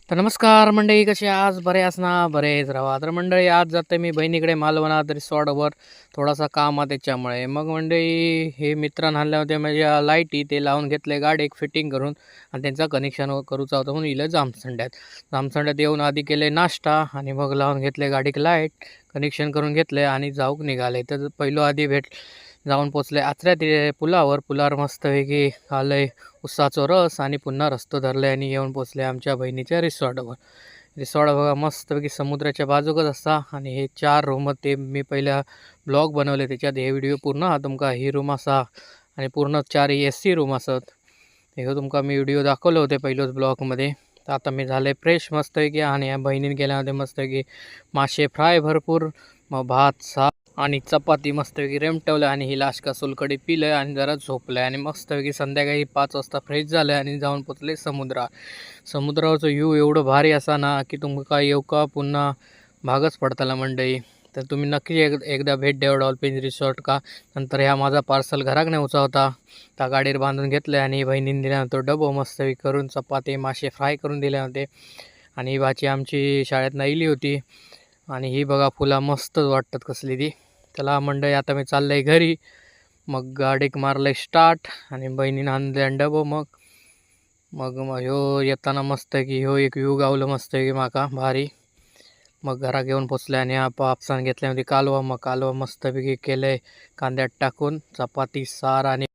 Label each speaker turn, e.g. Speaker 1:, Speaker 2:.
Speaker 1: तर नमस्कार मंडळी, कसे आज बरे असणार बरेच राहा. तर मंडळी आज जाते मी बहिणीकडे मालवणात रिसॉर्टवर थोडासा काम आहे त्याच्यामुळे. मग मंडळी हे मित्रांनी आणले होते माझ्या लाईटी ते लावून घेतले गाडी एक फिटिंग करून आणि त्यांचा कनेक्शन करूचा होतं म्हणून इलं जामसंड्यात येऊन आधी केले नाश्ता आणि मग लावून घेतले गाडीक लाईट कनेक्शन करून घेतले आणि जाऊक निघाले. तर पहिलं आधी जाऊन पोचले आचऱ्या ते पुलावर मस्तपैकी आलंय उसाचा रस आणि पुन्हा रस्तो धरले आणि येऊन पोचले आमच्या बहिणीच्या रिसॉर्टवर. रिसॉर्ट बघा मस्तपैकी समुद्राच्या बाजूकच असता आणि हे 4 रूम ते मी पहिल्या ब्लॉग बनवले त्याच्यात हे व्हिडिओ पूर्ण हा तुमका ही रूम असा आणि पूर्ण 4 AC रूम असत. हे तुमका मी व्हिडिओ दाखवले होते पहिल्याच ब्लॉगमध्ये. तर आता मी झाले फ्रेश मस्तपैकी आणि या बहिणीने गेल्यामध्ये मस्तपैकी मासे फ्राय भरपूर, मग भात साप आणि चपाती मस्तपैकी रेमटवलं आणि ही लाश्का सोलकडी पिलं आणि जरा झोपलं आणि मस्तपैकी संध्याकाळी 5 वाजता फ्रेश झालं आणि जाऊन पोचले समुद्रावरचं व्ह्यू एवढं भारी असा ना की तुमका येऊ का पुन्हा भागच पडताला मंडई. तर तुम्ही नक्की एकदा भेट द्या डॉल्फिन रिसॉर्ट का. नंतर ह्या माझा पार्सल घराक न्यायचा होता त्या गाडीवर बांधून घेतले आणि बहिणीने दिल्यानंतर डबो मस्तपैकी करून चपाती मासे फ्राय करून दिले होते. आणि ही भाची आमची शाळेत इली होती आणि ही बघा फुला मस्तच वाटतात कसली ती. चला मंडळी आता मी चाललंय घरी. मग गाडीक मारलंय स्टार्ट आणि बहिणीनं आणले डबो. मग मग मग ह्यो येताना मस्त की ह्यो एक व्ह्यू गावलं मस्त की माका भारी. मग घरा घेऊन पोचले आणि आपसान घेतल्यामध्ये कालवा मस्तपैकी केलंय कांद्यात टाकून चपाती सार आणि